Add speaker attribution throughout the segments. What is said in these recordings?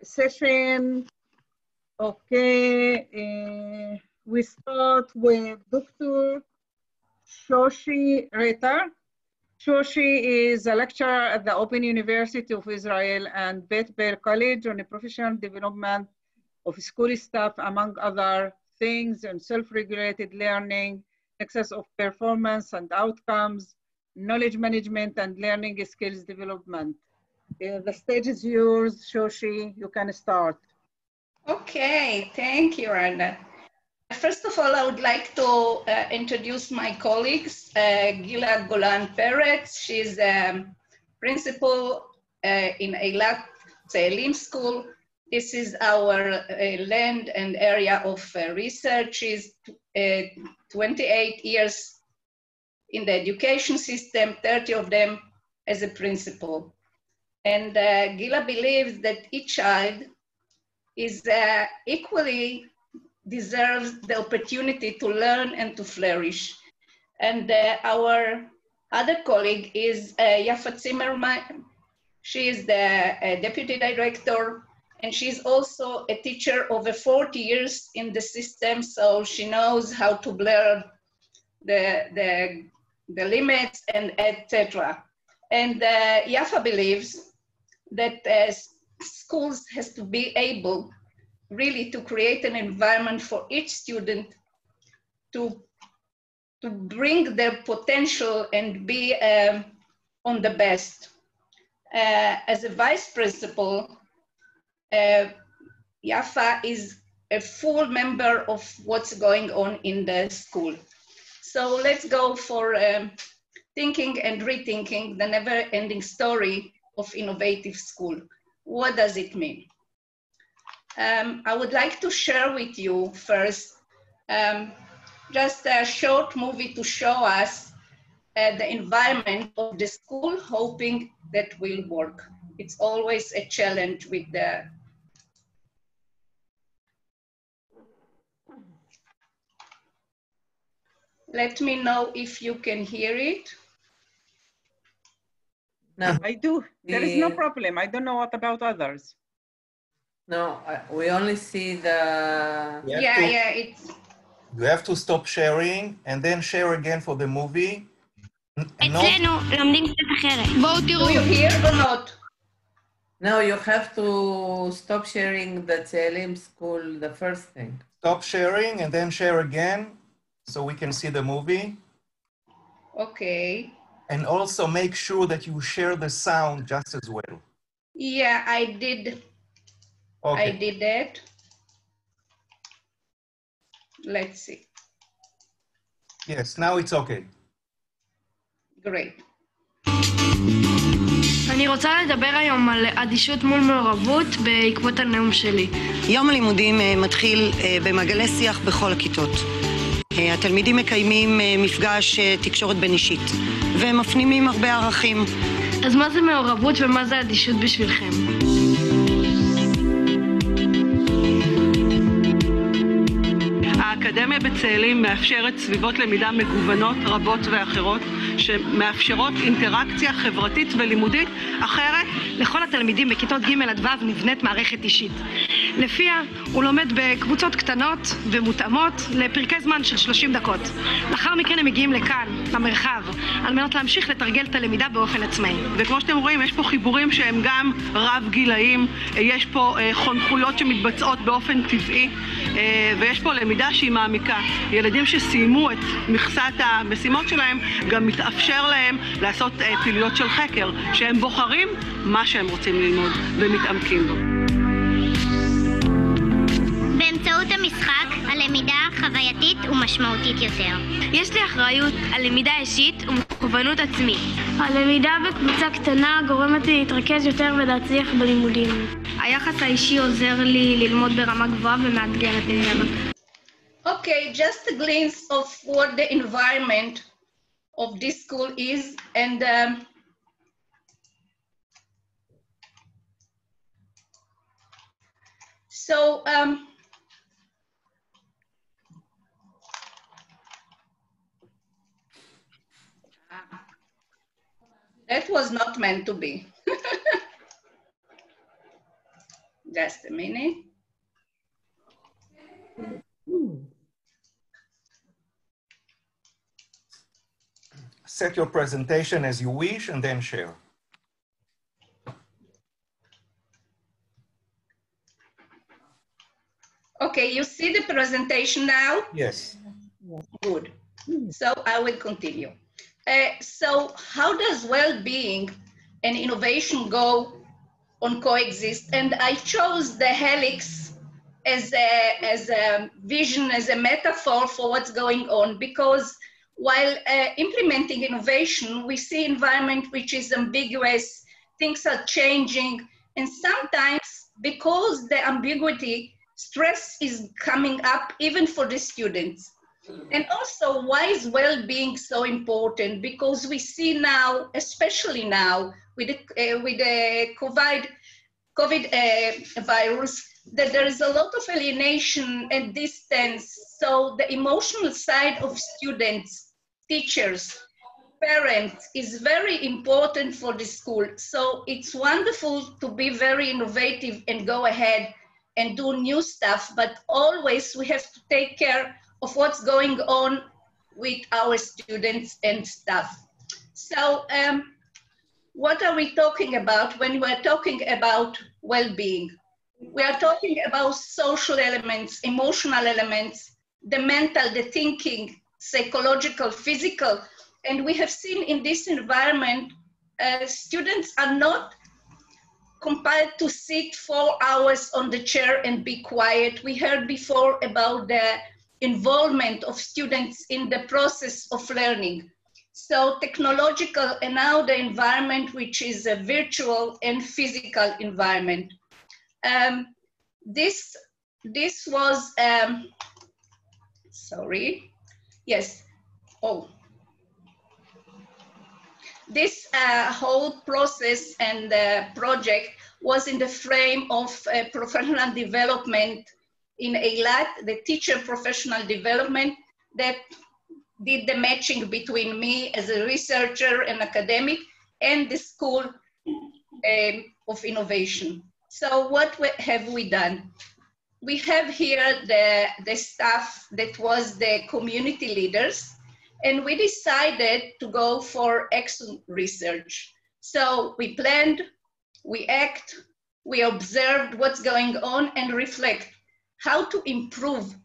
Speaker 1: session. Okay, we start with Dr. Shoshi Reiter. Shoshi is a lecturer at the Open University of Israel and Beth Bell College on the professional development of school staff, among other things, and self-regulated learning, excess of performance and outcomes, knowledge management, and learning skills development. The stage is yours, Shoshi. You can start.
Speaker 2: Okay, thank you, Rana. First of all, I would like to introduce my colleagues, Gila Golan-Peretz. She's principal in Eilat Tzelim School. This is our land and area of research. She's 28 years in the education system, 30 of them as a principal. And Gila believes that each child is equally deserves the opportunity to learn and to flourish. And our other colleague is Yafa Zimmerman. She is the deputy director, and she's also a teacher over 40 years in the system, so she knows how to blur the limits and etc. And Yafa believes that schools has to be able really to create an environment for each student to bring their potential and be on the best. As a vice principal, Yafa is a full member of what's going on in the school. So let's go for thinking and rethinking the never-ending story of innovative school. What does it mean? I would like to share with you first just a short movie to show us the environment of the school, hoping that will work. It's always a challenge with the Let me know if you can hear it.
Speaker 1: No, I do. There is no problem. I don't know what about others.
Speaker 3: No, we only see the...
Speaker 2: It's...
Speaker 4: You have to stop sharing and then share again for the movie.
Speaker 5: אצלנו לומדים קצת אחרת.
Speaker 2: בואו תראו. Do you hear or not?
Speaker 3: No, you have to stop sharing the Tzelim school, the first thing.
Speaker 4: Stop sharing and then share again so we can see the movie.
Speaker 2: Okay.
Speaker 4: And also make sure that you share the sound just as well.
Speaker 2: Yeah, I did. Okay. I did that. Let's see.
Speaker 4: Yes, now it's okay.
Speaker 2: Great.
Speaker 5: אני רוצה לדבר היום על אדישות מול מעורבות בעקבות הנאום שלי.
Speaker 6: יום הלימודים מתחיל במעגלי שיח בכל הכיתות. התלמידים מקיימים מפגש תקשורת בין אישית, והם מפנימים הרבה ערכים.
Speaker 5: אז מה זה מעורבות ומה זה אדישות בשבילכם?
Speaker 7: האקדמיה בצאלים מאפשרת סביבות למידה מגוונות, רבות ואחרות, שמאפשרות אינטראקציה חברתית ולימודית אחרת.
Speaker 5: לכל התלמידים בכיתות ג' עד ו' נבנית מערכת אישית. לפיה הוא לומד בקבוצות קטנות ומותאמות לפרקי זמן של 30 דקות. לאחר מכן הם מגיעים לכאן, למרחב, על מנת להמשיך לתרגל את הלמידה באופן עצמאי.
Speaker 7: וכמו שאתם רואים, יש פה חיבורים שהם גם רב גילאים, יש פה חונכויות שמתבצעות באופן טבעי, ויש פה למידה שהיא מעמיקה. ילדים שסיימו את מכסת המשימות שלהם, גם מתאפשר להם לעשות פעילויות של חקר, שהם בוחרים מה שהם רוצים ללמוד ומתעמקים בו.
Speaker 8: באמצעות המשחק, הלמידה חווייתית ומשמעותית יותר.
Speaker 5: יש לי אחריות על למידה אישית ומכוונות עצמית.
Speaker 8: הלמידה בקבוצה קטנה גורמת לי להתרכז יותר ולהצליח בלימודים.
Speaker 5: היחס האישי עוזר לי ללמוד ברמה גבוהה ומאתגרת ממנו.
Speaker 2: Okay, just a glimpse of what the environment of this school is, and so that was not meant to be. Just a minute.
Speaker 4: Set your presentation as you wish and then share.
Speaker 2: Okay, you see the presentation now?
Speaker 4: Yes.
Speaker 2: Good. So I will continue. So how does well-being and innovation go on coexist? And I chose the helix as a vision, as a metaphor for what's going on, because while implementing innovation, we see environment which is ambiguous, things are changing, and sometimes because the ambiguity, stress is coming up even for the students. And also, why is well-being so important? Because we see now, especially now, with the COVID virus, that there is a lot of alienation and distance. So the emotional side of students, teachers, parents is very important for the school. So it's wonderful to be very innovative and go ahead and do new stuff, but always we have to take care of what's going on with our students and staff. So what are we talking about when we're talking about well-being? We are talking about social elements, emotional elements, the mental, the thinking, psychological, physical. And we have seen in this environment, students are not compelled to sit 4 hours on the chair and be quiet. We heard before about the involvement of students in the process of learning. So technological and now the environment, which is a virtual and physical environment. This was, sorry, yes, oh. This whole process and project was in the frame of professional development in EILAT, the teacher professional development that did the matching between me as a researcher and academic and the School of Innovation. So what have we done? We have here the staff that was the community leaders, and we decided to go for action research. So we planned, we act, we observed what's going on and reflect how to improve,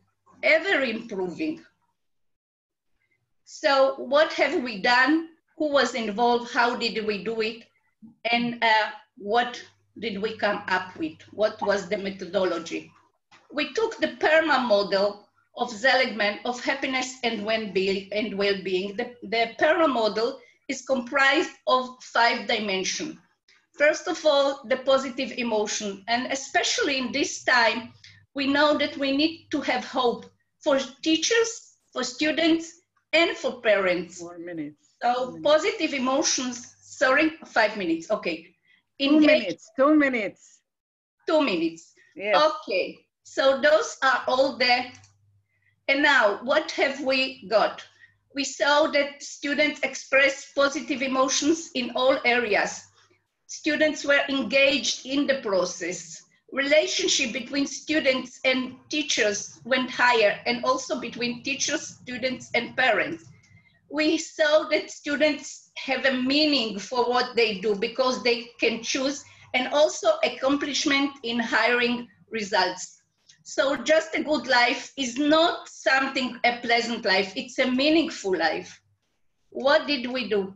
Speaker 2: ever improving. So what have we done? Who was involved? How did we do it? And what did we come up with? What was the methodology? We took the PERMA model of Seligman of happiness and well-being. The PERMA model is comprised of 5 dimensions. First of all, the positive emotion. And especially in this time, we know that we need to have hope for teachers, for students, and for parents.
Speaker 1: 4 minutes.
Speaker 2: So positive emotions, sorry, 5 minutes, okay.
Speaker 1: 2 minutes, 2 minutes.
Speaker 2: 2 minutes,
Speaker 1: yes.
Speaker 2: Okay. So those are all the, and now what have we got? We saw that students express positive emotions in all areas. Students were engaged in the process. Relationship between students and teachers went higher, and also between teachers, students, and parents. We saw that students have a meaning for what they do because they can choose, and also accomplishment in hiring results. So just a good life is not something, a pleasant life, it's a meaningful life. What did we do?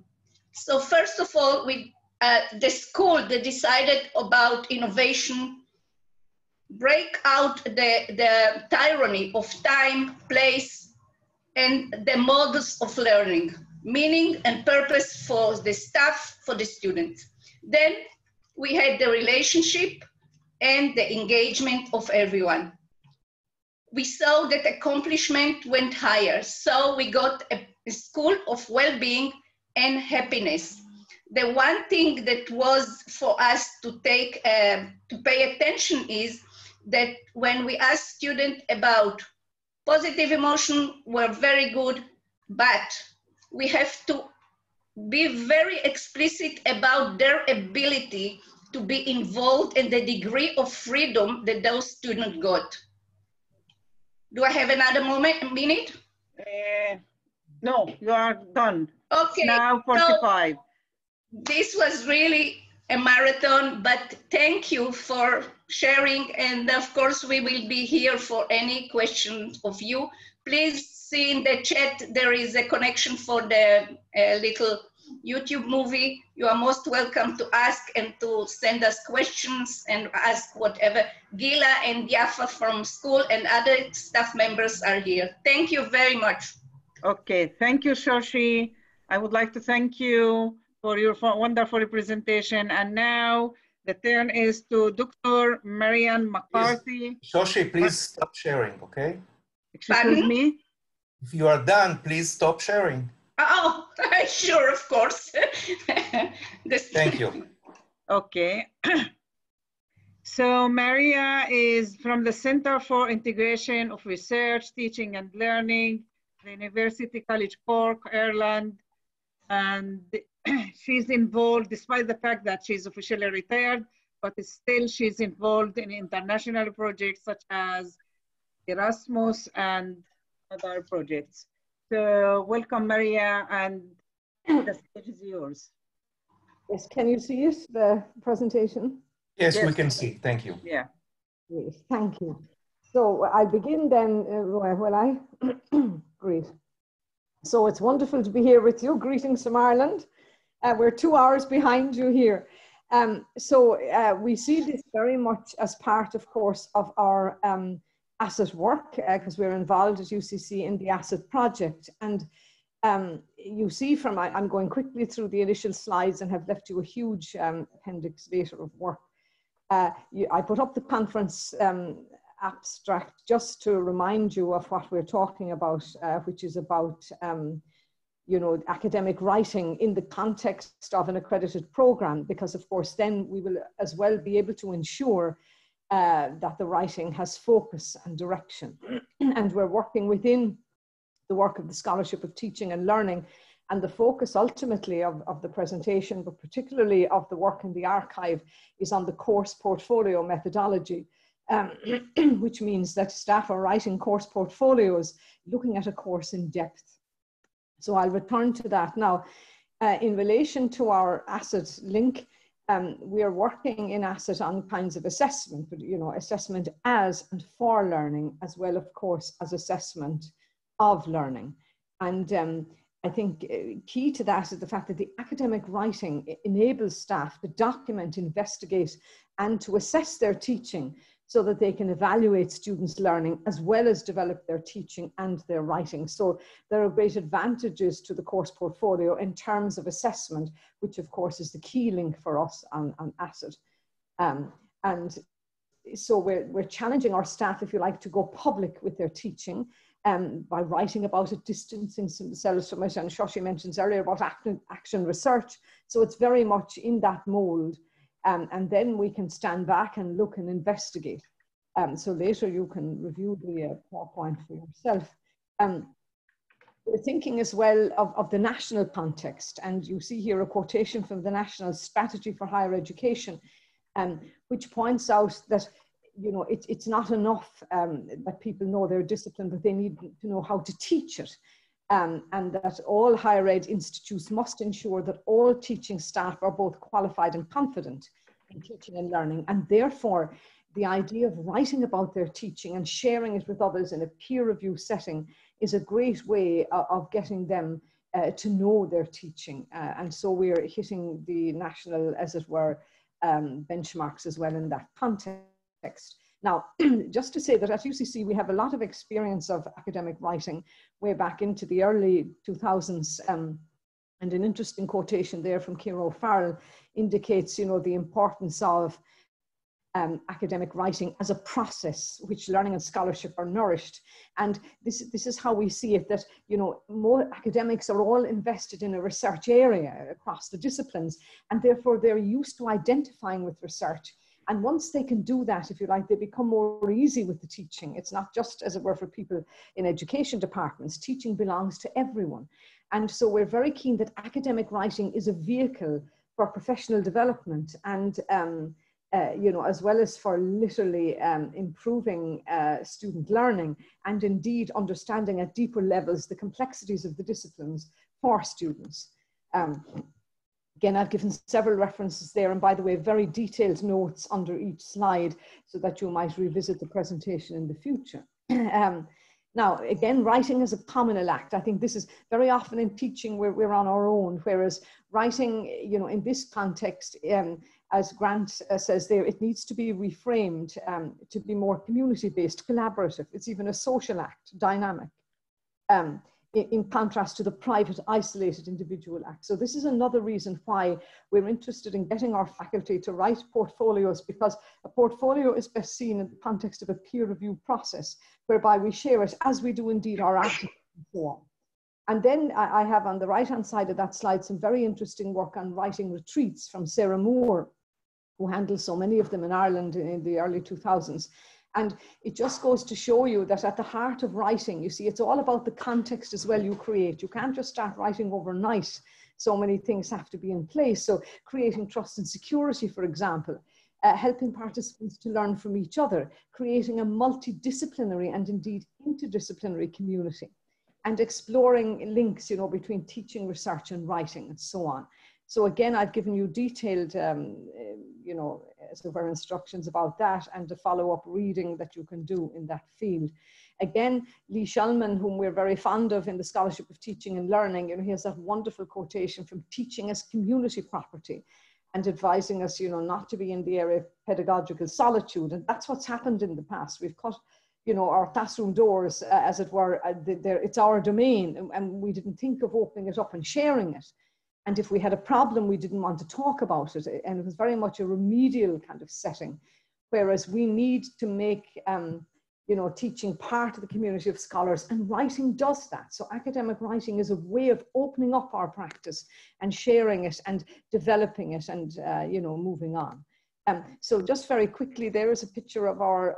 Speaker 2: So first of all, the school, they decided about innovation, break out the tyranny of time, place, and the models of learning, meaning and purpose for the staff, for the students. Then we had the relationship and the engagement of everyone. We saw that accomplishment went higher. So we got a school of well-being and happiness. The one thing that was for us to take, to pay attention is that when we ask students about positive emotion, were very good, but we have to be very explicit about their ability to be involved in the degree of freedom that those students got. Do I have another minute?
Speaker 1: No, you are done.
Speaker 2: Okay.
Speaker 1: Now 45.
Speaker 2: So this was really a marathon, but thank you for sharing. And of course, we will be here for any questions of you. Please see in the chat, there is a connection for the little YouTube movie. You are most welcome to ask and to send us questions and ask whatever. Gila and Yafa from school and other staff members are here. Thank you very much.
Speaker 1: Okay, thank you, Shoshi. I would like to thank you for your wonderful presentation. And now the turn is to Dr. Marian McCarthy.
Speaker 4: Shoshi, please stop sharing, okay?
Speaker 1: Excuse me?
Speaker 4: If you are done, please stop sharing.
Speaker 2: Oh, sure, of course.
Speaker 4: Thank you.
Speaker 1: Okay. So Maria is from the Center for Integration of Research, Teaching and Learning, the University College Cork, Ireland. And she's involved, despite the fact that she's officially retired, but still she's involved in international projects such as Erasmus and other projects. So welcome, Maria, and the stage is yours.
Speaker 9: Yes, can you see it, the presentation?
Speaker 4: Yes, we can see. Thank you.
Speaker 1: Yeah.
Speaker 9: Great, thank you. So I'll begin then, will I? Great. So it's wonderful to be here with you. Greetings from Ireland. We're 2 hours behind you here. We see this very much as part, of course, of our asset work, because we're involved at UCC in the asset project. And you see from, I'm going quickly through the initial slides and have left you a huge appendix later of work. I put up the conference abstract just to remind you of what we're talking about, which is about you know, academic writing in the context of an accredited program, because of course then we will as well be able to ensure that the writing has focus and direction. And we're working within the work of the Scholarship of Teaching and Learning, and the focus ultimately of the presentation, but particularly of the work in the archive, is on the course portfolio methodology, which means that staff are writing course portfolios looking at a course in depth. So I'll return to that now. In relation to our asset link, we are working in asset on kinds of assessment, but you know, assessment as and for learning, as well, of course, as assessment of learning. And I think key to that is the fact that the academic writing enables staff to document, investigate, and to assess their teaching so that they can evaluate students' learning as well as develop their teaching and their writing. So there are great advantages to the course portfolio in terms of assessment, which of course is the key link for us on asset. And so we're challenging our staff, if you like, to go public with their teaching by writing about it, distancing themselves from it. And Shoshi mentions earlier about action research. So it's very much in that mold. And then we can stand back and look and investigate. So later you can review the PowerPoint for yourself. We're thinking as well of the national context. And you see here a quotation from the National Strategy for Higher Education, which points out that, you know, it's not enough that people know their discipline, but they need to know how to teach it. And that all higher ed institutes must ensure that all teaching staff are both qualified and confident in teaching and learning. And therefore, the idea of writing about their teaching and sharing it with others in a peer review setting is a great way of getting them to know their teaching. And so we're hitting the national, as it were, benchmarks as well in that context. Now, just to say that at UCC, we have a lot of experience of academic writing way back into the early 2000s. And an interesting quotation there from Ciara O'Farrell indicates, you know, the importance of academic writing as a process which learning and scholarship are nourished. And this is how we see it, that, you know, more academics are all invested in a research area across the disciplines, and therefore they're used to identifying with research. And once they can do that, if you like, they become more easy with the teaching. It's not just, as it were, for people in education departments. Teaching belongs to everyone. And so we're very keen that academic writing is a vehicle for professional development and, you know, as well as for literally improving student learning and indeed understanding at deeper levels the complexities of the disciplines for students. Again, I've given several references there, and by the way, very detailed notes under each slide so that you might revisit the presentation in the future. Now, again, writing is a communal act. I think this is very often in teaching we're on our own, whereas writing, you know, in this context, as Grant says there, it needs to be reframed to be more community-based, collaborative. It's even a social act, dynamic. In contrast to the private, isolated individual act. So this is another reason why we're interested in getting our faculty to write portfolios, because a portfolio is best seen in the context of a peer review process, whereby we share it as we do indeed our articles and so on. And then I have on the right-hand side of that slide some very interesting work on writing retreats from Sarah Moore, who handled so many of them in Ireland in the early 2000s. And it just goes to show you that at the heart of writing, you see, it's all about the context as well you create. You can't just start writing overnight. So many things have to be in place. So creating trust and security, for example, helping participants to learn from each other, creating a multidisciplinary and indeed interdisciplinary community, and exploring links, you know, between teaching, research and writing and so on. So again, I've given you detailed, you know, so far instructions about that and the follow-up reading that you can do in that field. Again, Lee Shulman, whom we're very fond of in the Scholarship of Teaching and Learning, you know, he has that wonderful quotation from Teaching as Community Property and advising us, you know, not to be in the area of pedagogical solitude. And that's what's happened in the past. We've cut, you know, our classroom doors, as it were, it's our domain, and we didn't think of opening it up and sharing it. And if we had a problem, we didn't want to talk about it. And it was very much a remedial kind of setting. Whereas we need to make, you know, teaching part of the community of scholars, and writing does that. So academic writing is a way of opening up our practice and sharing it and developing it and, you know, moving on. So just very quickly, there is a picture of our,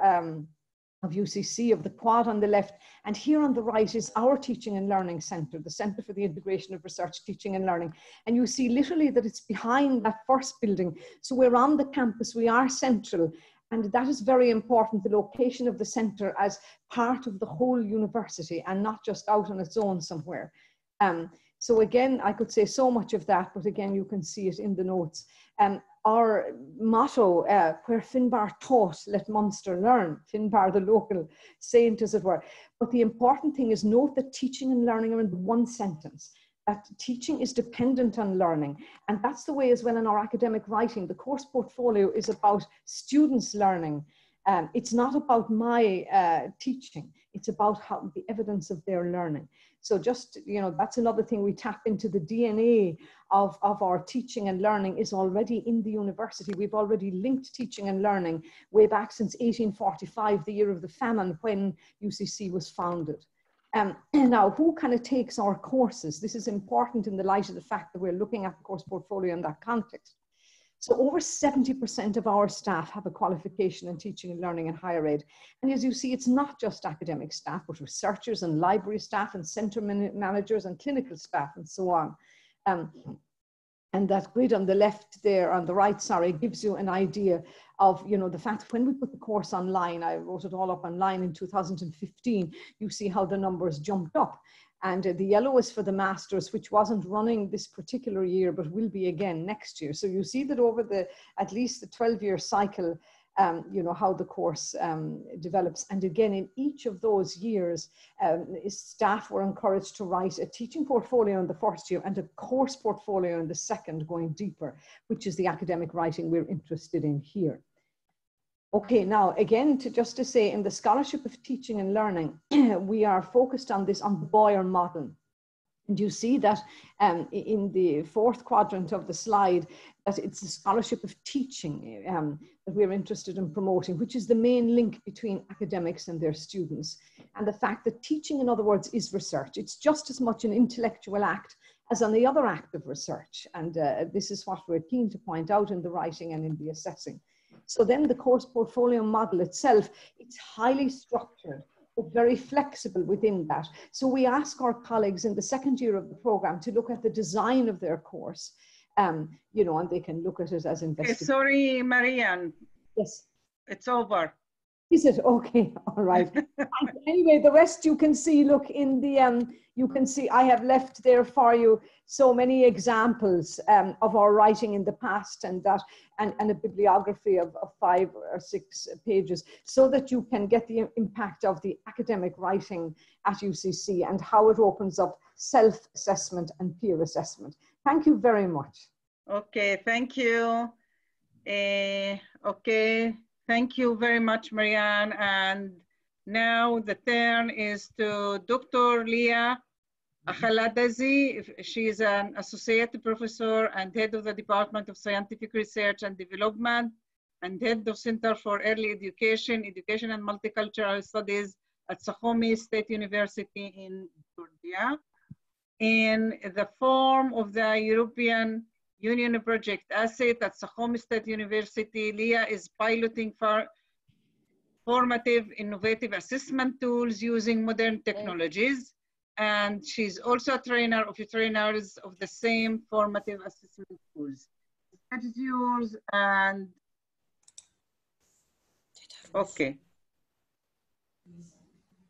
Speaker 9: of UCC, of the quad on the left, and here on the right is our Teaching and Learning Centre, the Centre for the Integration of Research, Teaching and Learning. And you see literally that it's behind that first building. So we're on the campus, we are central, and that is very important, the location of the centre as part of the whole university and not just out on its own somewhere. So again, I could say so much of that, but again, you can see it in the notes. Our motto, where Finbar taught, let Munster learn. Finbar, the local saint, as it were. But the important thing is note that teaching and learning are in one sentence. That teaching is dependent on learning. And that's the way as well in our academic writing. The course portfolio is about students learning. It's not about my teaching. It's about how the evidence of their learning. So just, you know, that's another thing we tap into. The DNA of our teaching and learning is already in the university. We've already linked teaching and learning way back since 1845, the year of the famine, when UCC was founded. Now, who kind of takes our courses? This is important in the light of the fact that we're looking at the course portfolio in that context. So over 70% of our staff have a qualification in teaching and learning in higher ed. And as you see, it's not just academic staff, but researchers and library staff and centre managers and clinical staff and so on. And that grid on the left there, on the right, sorry, gives you an idea of, you know, the fact when we put the course online, I wrote it all up online in 2015, you see how the numbers jumped up. And the yellow is for the masters, which wasn't running this particular year, but will be again next year. So you see that over the, at least the 12-year cycle, you know, how the course develops. And again, in each of those years, staff were encouraged to write a teaching portfolio in the first year and a course portfolio in the second, going deeper, which is the academic writing we're interested in here. Okay, now again, just to say, in the Scholarship of Teaching and Learning, we are focused on this, on the Boyer model. And you see that in the fourth quadrant of the slide, that it's the Scholarship of Teaching that we're interested in promoting, which is the main link between academics and their students. And the fact that teaching, in other words, is research. It's just as much an intellectual act as any other act of research. And this is what we're keen to point out in the writing and in the assessing. So then the course portfolio model itself, it's highly structured, but very flexible within that. So we ask our colleagues in the second year of the program to look at the design of their course you know, and they can look at it as investigation.
Speaker 1: Sorry, Marianne.
Speaker 9: Yes.
Speaker 1: It's over.
Speaker 9: Is it? Okay, all right. Anyway, the rest you can see, look in the, you can see I have left there for you so many examples of our writing in the past, and that, and a bibliography of 5 or 6 pages, so that you can get the impact of the academic writing at UCC and how it opens up self-assessment and peer assessment. Thank you very much.
Speaker 1: Okay, thank you. Okay. Thank you very much, Marianne. And now the turn is to Dr. Leah Akhaladazi. She is an associate professor and head of the Department of Scientific Research and Development and head of Center for Early Education, Education and Multicultural Studies at Sahome State University in Georgia. In the form of the European Union Project Asset at Sahome State University, Leah is piloting for formative, innovative assessment tools using modern technologies. And she's also a trainer of trainers of the same formative assessment tools. That is yours, and okay.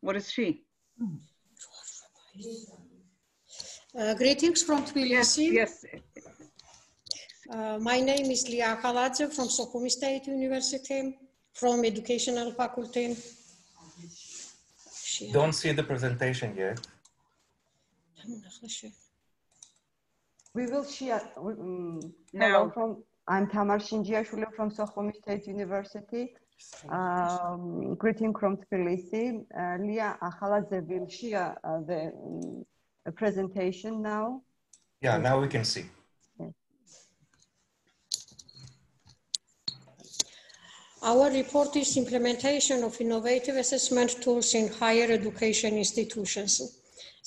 Speaker 1: What is she?
Speaker 10: Greetings from Tbilisi.
Speaker 1: Yes.
Speaker 10: My name is Leah Akhaladzeh from Sahome State University, from Educational Faculty.
Speaker 4: Don't see the presentation yet.
Speaker 11: We will share.
Speaker 1: Now,
Speaker 11: I'm Tamar Shinjiashvili from Sahome State University. Greeting from Tbilisi. Leah Akhaladzeh will share the presentation now.
Speaker 4: Yeah, now we can see.
Speaker 10: Our report is implementation of innovative assessment tools in higher education institutions.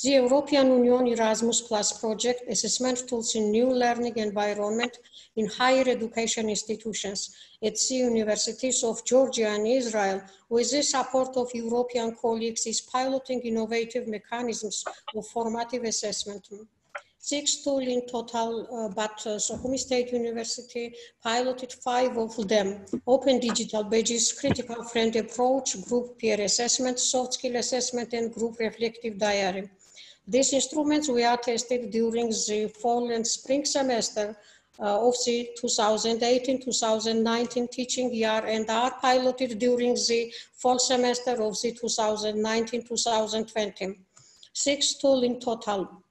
Speaker 10: The European Union Erasmus Plus project, assessment tools in new learning environment in higher education institutions at the universities of Georgia and Israel, with the support of European colleagues, is piloting innovative mechanisms of formative assessment. 6 tools in total, but Sahome State University piloted 5 of them: open digital badges, critical friend approach, group peer assessment, soft skill assessment, and group reflective diary. These instruments were tested during the fall and spring semester of the 2018-2019 teaching year and are piloted during the fall semester of the 2019-2020. 6 tools in total.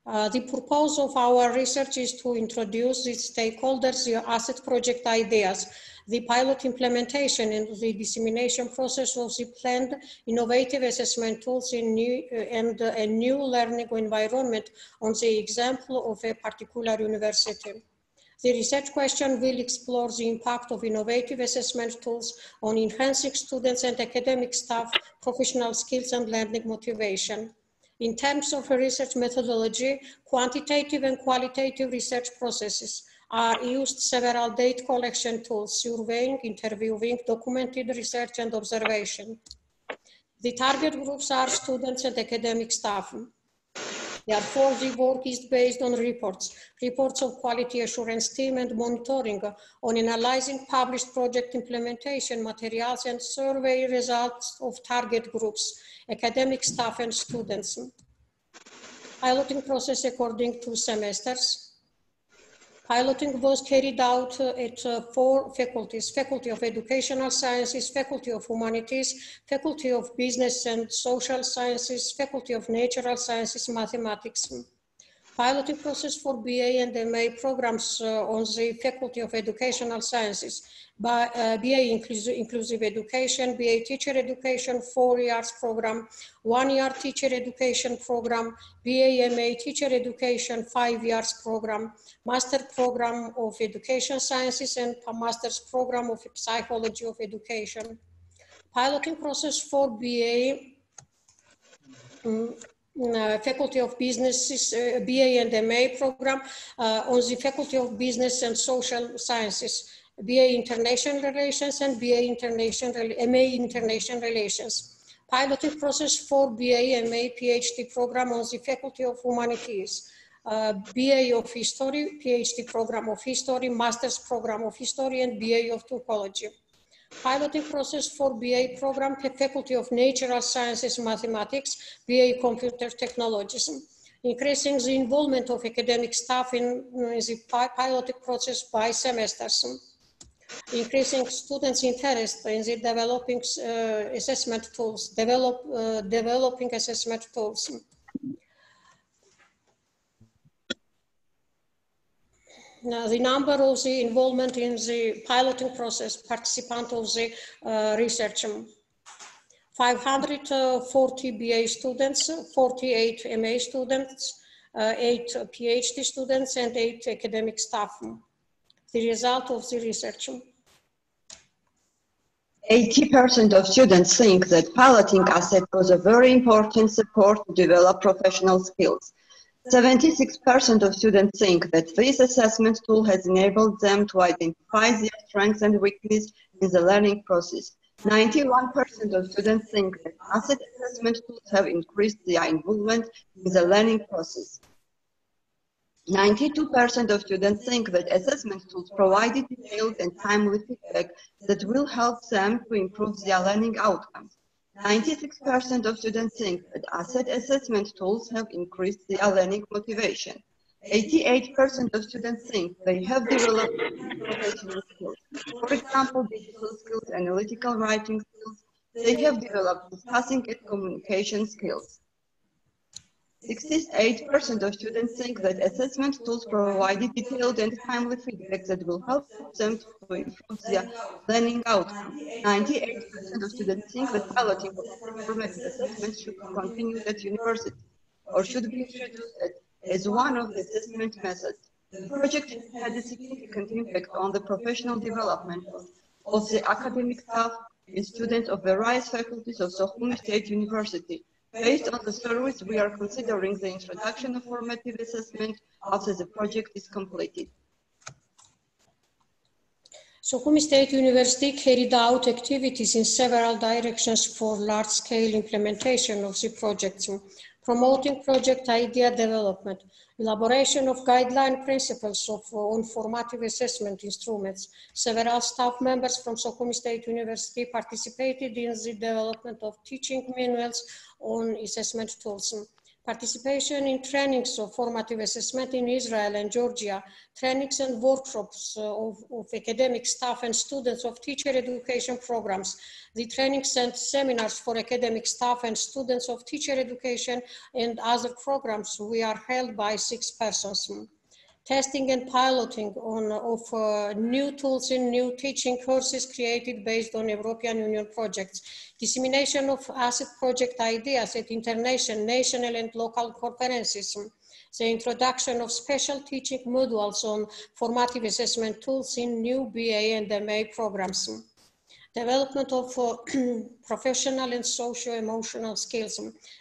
Speaker 10: The purpose of our research is to introduce the stakeholders, the asset project ideas, the pilot implementation and the dissemination process of the planned innovative assessment tools in a new learning environment on the example of a particular university. The research question will explore the impact of innovative assessment tools on enhancing students and academic staff professional skills and learning motivation. In terms of research methodology, quantitative and qualitative research processes are used several data collection tools: surveying, interviewing, documented research, and observation. The target groups are students and academic staff. Therefore, the work is based on reports of quality assurance team and monitoring on analyzing published project implementation materials and survey results of target groups, academic staff and students. Piloting process according to semesters. Piloting was carried out at 4 faculties: Faculty of Educational Sciences, Faculty of Humanities, Faculty of Business and Social Sciences, Faculty of Natural Sciences, Mathematics. Piloting process for BA and MA programs on the Faculty of Educational Sciences, BA Inclusive Education, BA Teacher Education 4 years program, 1 year Teacher Education program, BA MA Teacher Education 5 years program, Master Program of Education Sciences, and a Master's Program of Psychology of Education. Piloting process for BA Faculty of Business, BA and MA program on the Faculty of Business and Social Sciences, BA International Relations and BA MA International Relations. Piloting process for BA MA PhD program on the Faculty of Humanities, BA of History, PhD program of History, Master's program of History, and BA of Typology. Piloting process for BA program, Faculty of Natural Sciences, Mathematics, BA Computer Technologies. Increasing the involvement of academic staff in the piloting process by semesters. Increasing students' interest in the developing assessment tools, developing assessment tools. Now, the number of the involvement in the piloting process, participant of the research. 540 BA students, 48 MA students, 8 PhD students, and 8 academic staff. The result of the research.
Speaker 11: 80% of students think that piloting asset was a very important support to develop professional skills. 76% of students think that this assessment tool has enabled them to identify their strengths and weaknesses in the learning process. 91% of students think that asset assessment tools have increased their involvement in the learning process. 92% of students think that assessment tools provided detailed and timely feedback that will help them to improve their learning outcomes. 96% of students think that asset assessment tools have increased their learning motivation. 88% of students think they have developed professional skills. For example, digital skills, analytical writing skills. They have developed discussing and communication skills. 68% of students think that assessment tools provided detailed and timely feedback that will help them to improve their learning outcomes. 98% of students think that piloting of formative assessments should be continued at university or should be introduced as one of the assessment methods. The project has had a significant impact on the professional development of the academic staff and students of various faculties of Sukhumi State University. Based on the surveys, we are considering the introduction of formative assessment after the project is completed.
Speaker 10: Sukhumi State University carried out activities in several directions for large-scale implementation of the project, promoting project idea development, elaboration of guideline principles on formative assessment instruments. Several staff members from Sukhumi State University participated in the development of teaching manuals on assessment tools. Participation in trainings of formative assessment in Israel and Georgia, trainings and workshops of academic staff and students of teacher education programs, the trainings and seminars for academic staff and students of teacher education and other programs we are held by 6 persons. Testing and piloting of new tools in new teaching courses created based on European Union projects. Dissemination of asset project ideas at international, national and local conferences. The introduction of special teaching modules on formative assessment tools in new BA and MA programs. Development of professional and socio-emotional skills.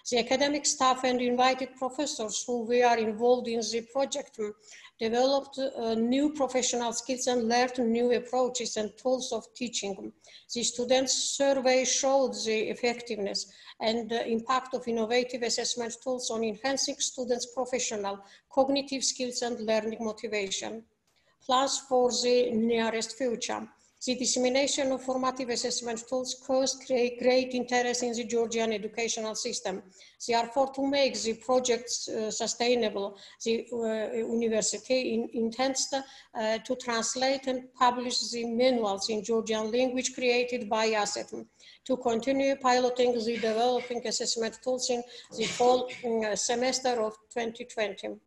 Speaker 10: The academic staff and invited professors who were involved in the project developed new professional skills and learned new approaches and tools of teaching. The students' survey showed the effectiveness and the impact of innovative assessment tools on enhancing students' professional, cognitive skills and learning motivation. Plans for the nearest future. The dissemination of formative assessment tools caused great interest in the Georgian educational system. The effort to make the project sustainable, the university intends to translate and publish the manuals in Georgian language created by ASET, to continue piloting the developing assessment tools in the fall semester of 2020.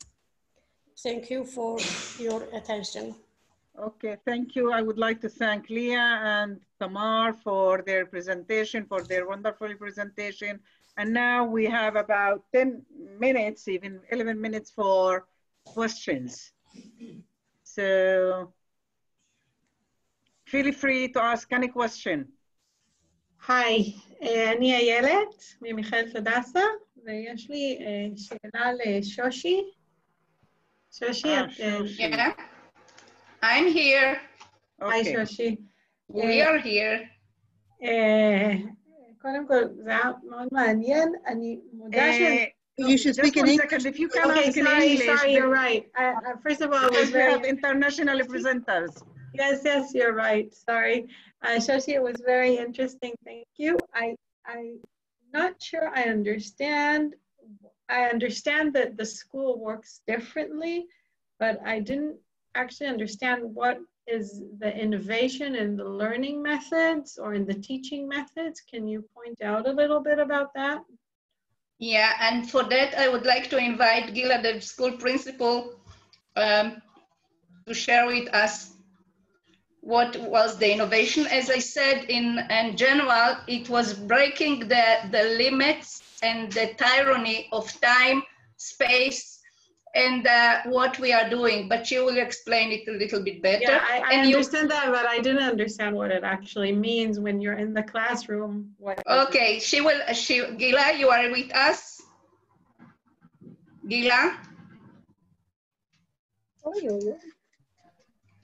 Speaker 10: Thank you for your attention.
Speaker 1: Okay, thank you. I would like to thank Leah and Tamar for their presentation, for their wonderful presentation. And now we have about 10 minutes, even 11 minutes for questions. So feel free to ask any question.
Speaker 12: היי, אני איילת ממכללת הדסה, ויש לי שאלה לשושי. שושי,
Speaker 2: Yeah. I'm here.
Speaker 12: היי שושי.
Speaker 2: We are here.
Speaker 12: קודם כל, זה היה מאוד מעניין. אני מודה
Speaker 1: You should speak in English. Second, if you cannot
Speaker 12: Okay,
Speaker 1: speak in English,
Speaker 12: sorry, you're right. First of all, it was
Speaker 1: we
Speaker 12: very...
Speaker 1: have international presenters.
Speaker 12: Yes, you're right. Sorry. Shoshi, it was very interesting. Thank you. I'm not sure I understand. I understand that the school works differently, but I didn't actually understand what is the innovation in the learning methods or in the teaching methods. Can you point out a little bit about that?
Speaker 2: Yeah, and for that, I would like to invite Gila, the school principal, to share with us what was the innovation. As I said, in general, it was breaking the limits and the tyranny of time, space, and what we are doing, but she will explain it a little bit better.
Speaker 12: Yeah, I understand that, but I didn't understand what it actually means when you're in the classroom.
Speaker 2: Okay, Gila, you are with us? Gila?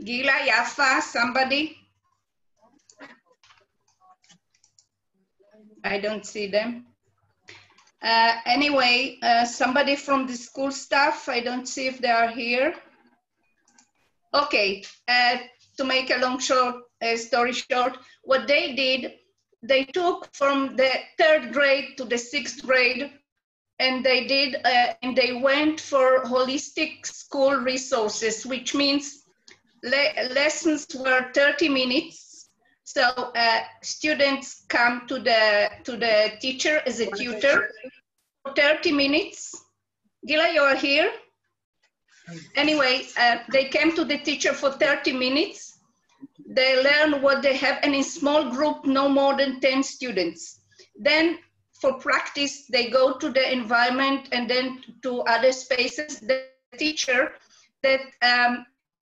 Speaker 2: Gila, Yafa, somebody? I don't see them. Anyway, somebody from the school staff, I don't see if they are here. Okay, to make a long story short, what they did, they took from the 3rd grade to the 6th grade, and they went for holistic school resources, which means lessons were 30 minutes. So students come to the teacher as a tutor for 30 minutes. Gila, you are here? Anyway, they came to the teacher for 30 minutes. They learn what they have, and in small group, no more than 10 students. Then for practice, they go to the environment and then to other spaces. The teacher that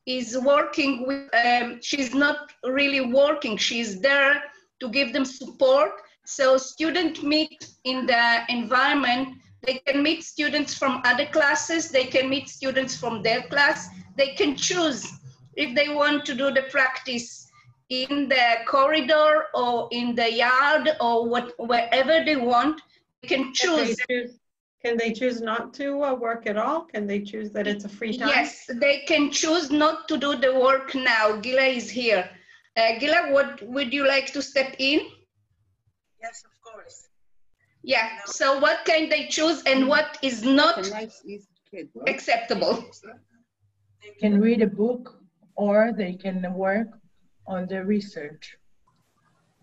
Speaker 2: is working with, she's not really working, she's there to give them support. So students meet in the environment. They can meet students from other classes, they can meet students from their class. They can choose if they want to do the practice in the corridor or in the yard or wherever they want. They can choose.
Speaker 12: Can they choose not to work at all? Can they choose that it's a free time?
Speaker 2: Yes, they can choose not to do the work now. Gila is here. Gila, what would you like to step in?
Speaker 13: Yes, of course.
Speaker 2: Yeah, so what can they choose and what is not acceptable?
Speaker 13: They can read a book or they can work on their research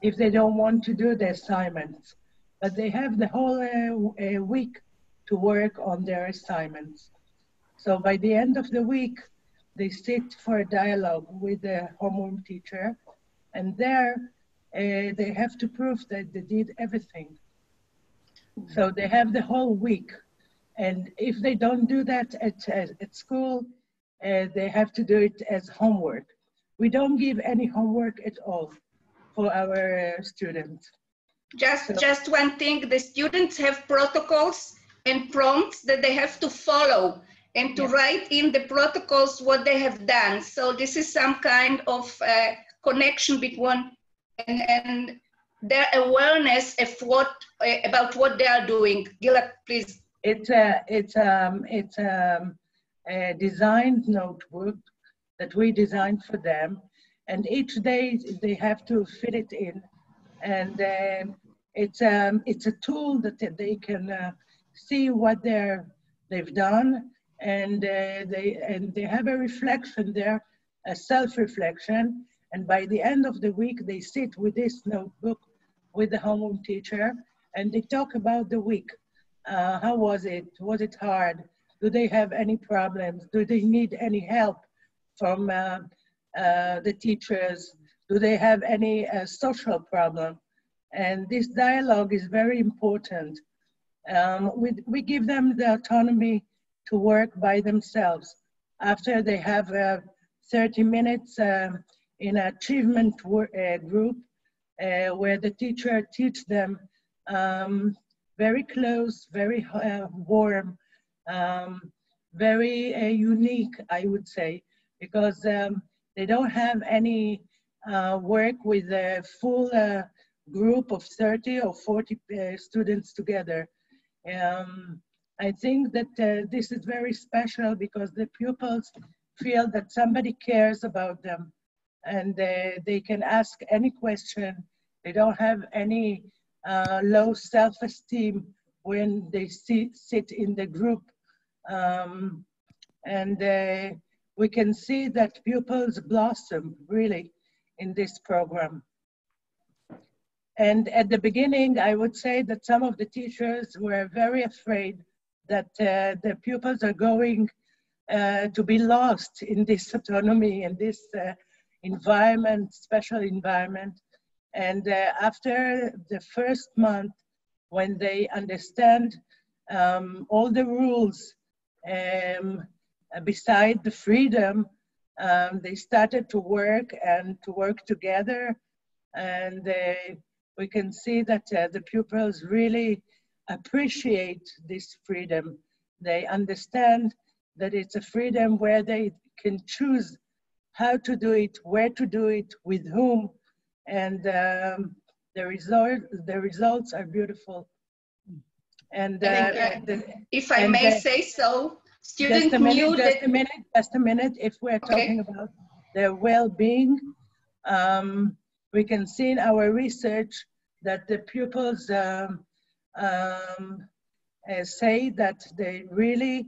Speaker 13: if they don't want to do the assignments. But they have the whole week to work on their assignments. So by the end of the week, they sit for a dialogue with the homeroom teacher, and there they have to prove that they did everything. So they have the whole week. And if they don't do that at school, they have to do it as homework. We don't give any homework at all for our students.
Speaker 2: Just one thing, the students have protocols and prompts that they have to follow and to write in the protocols what they have done. So this is some kind of connection between and their awareness of about what they are doing. Gila, please.
Speaker 13: It's a designed notebook that we designed for them, and each day they have to fit it in. And it's a tool that they can see what they've done, and they have a reflection there, a self-reflection. And by the end of the week, they sit with this notebook with the homeroom teacher, and they talk about the week. How was it? Was it hard? Do they have any problems? Do they need any help from the teachers? Do they have any social problem? And this dialogue is very important. We give them the autonomy to work by themselves. After they have 30 minutes in an achievement group where the teacher teaches them very close, very warm, very unique, I would say, because they don't have any work with a full group of 30 or 40 students together. I think that this is very special because the pupils feel that somebody cares about them, and they can ask any question. They don't have any low self-esteem when they sit in the group. We can see that pupils blossom really in this program. And at the beginning, I would say that some of the teachers were very afraid that the pupils are going to be lost in this autonomy and this environment, special environment. And after the first month, when they understand all the rules beside the freedom, they started to work together. And we can see that the pupils really appreciate this freedom. They understand that it's a freedom where they can choose how to do it, where to do it, with whom, and the results are beautiful. And
Speaker 2: if I may say so, students knew that...
Speaker 13: Just a minute. If we're talking about their well-being, we can see in our research that the pupils say that they really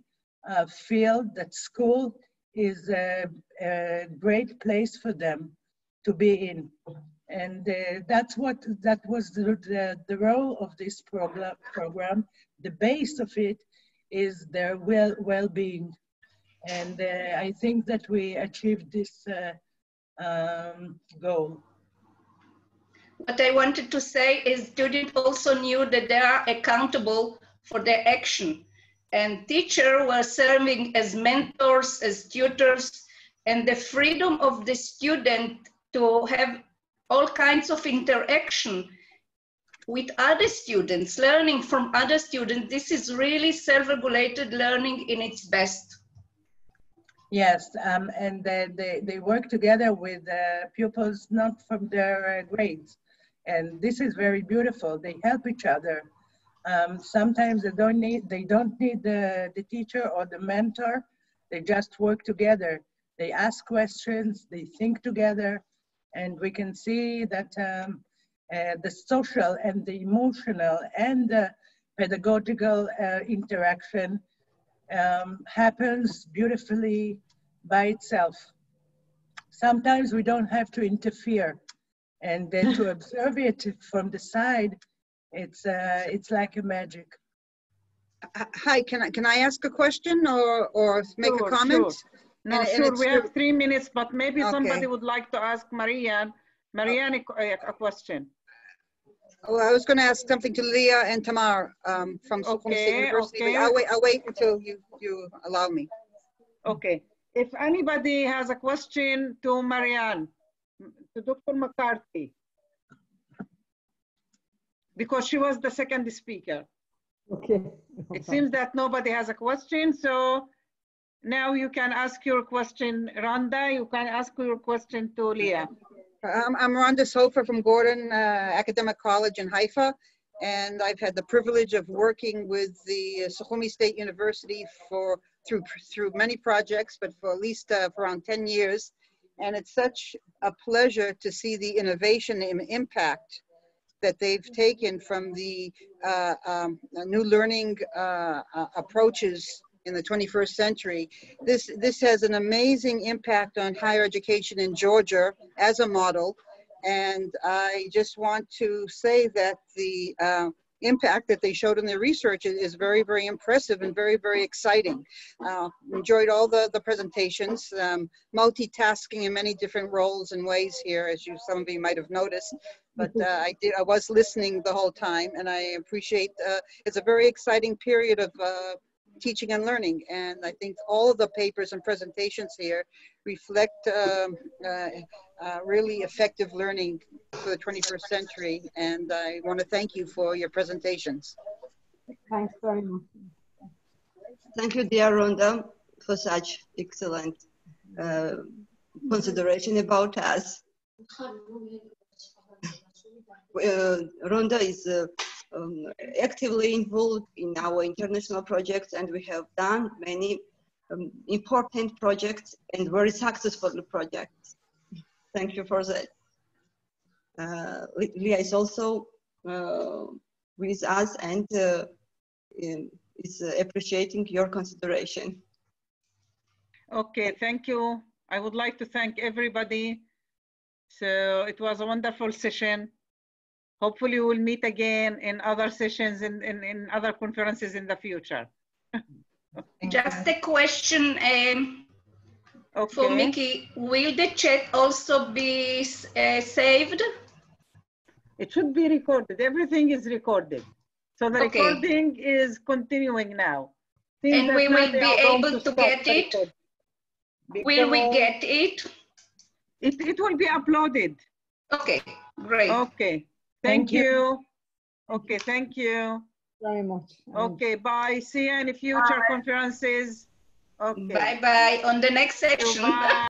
Speaker 13: feel that school is a great place for them to be in. And that was the role of this program. The base of it is their well-being. And I think that we achieved this goal.
Speaker 2: What I wanted to say is students also knew that they are accountable for their action. And teachers were serving as mentors, as tutors, and the freedom of the student to have all kinds of interaction with other students, learning from other students. This is really self-regulated learning in its best.
Speaker 13: Yes, and they work together with pupils not from their grades. And this is very beautiful. They help each other. Sometimes they don't need the teacher or the mentor. They just work together. They ask questions, they think together, and we can see that the social and the emotional and the pedagogical interaction happens beautifully by itself. Sometimes we don't have to interfere, and then to observe it from the side, it's like a magic.
Speaker 14: Hi, can I ask a question or make a comment?
Speaker 1: Sure. No, sure. We have 3 minutes, but maybe somebody would like to ask Marianne a question.
Speaker 14: Oh, I was going to ask something to Leah and Tamar from State University. Okay. I'll wait until you allow me.
Speaker 1: Okay. If anybody has a question to Marianne, to Dr. McCarthy, because she was the second speaker.
Speaker 9: Okay.
Speaker 1: It seems that nobody has a question, so now you can ask your question, Rhonda. You can ask your question to Leah.
Speaker 14: I'm Rhonda Sofer from Gordon Academic College in Haifa, and I've had the privilege of working with the Sukhumi State University through many projects, but for at least for around 10 years. And it's such a pleasure to see the innovation and impact that they've taken from the new learning approaches in the 21st century. This has an amazing impact on higher education in Georgia as a model. And I just want to say that the impact that they showed in their research is very, very impressive and very, very exciting. Enjoyed all the presentations, multitasking in many different roles and ways here, as some of you might have noticed. But I was listening the whole time, and I appreciate, it's a very exciting period of teaching and learning. And I think all of the papers and presentations here reflect really effective learning for the 21st century. And I want to thank you for your presentations.
Speaker 9: Thanks very much.
Speaker 11: Thank you, dear Rhonda, for such excellent consideration about us. Rhonda is actively involved in our international projects, and we have done many important projects and very successful projects. Thank you for that. Leah is also with us and is appreciating your consideration.
Speaker 1: Okay, thank you. I would like to thank everybody. So it was a wonderful session. Hopefully we'll meet again in other sessions, in other conferences in the future.
Speaker 2: Just a question for
Speaker 1: Okay.
Speaker 2: Mickey. Will the chat also be saved?
Speaker 1: It should be recorded. Everything is recorded. So the recording is continuing now. Seems
Speaker 2: And we
Speaker 1: that now
Speaker 2: will
Speaker 1: they
Speaker 2: be
Speaker 1: are going
Speaker 2: able to
Speaker 1: stop
Speaker 2: get
Speaker 1: the
Speaker 2: it?
Speaker 1: record.
Speaker 2: Will we get it?
Speaker 1: It will be uploaded.
Speaker 2: Okay, great.
Speaker 1: Okay, thank you. Okay, thank you.
Speaker 9: Very much.
Speaker 1: Okay, bye. See you in future conferences. Okay.
Speaker 2: Bye-bye. On the next section.
Speaker 1: Bye.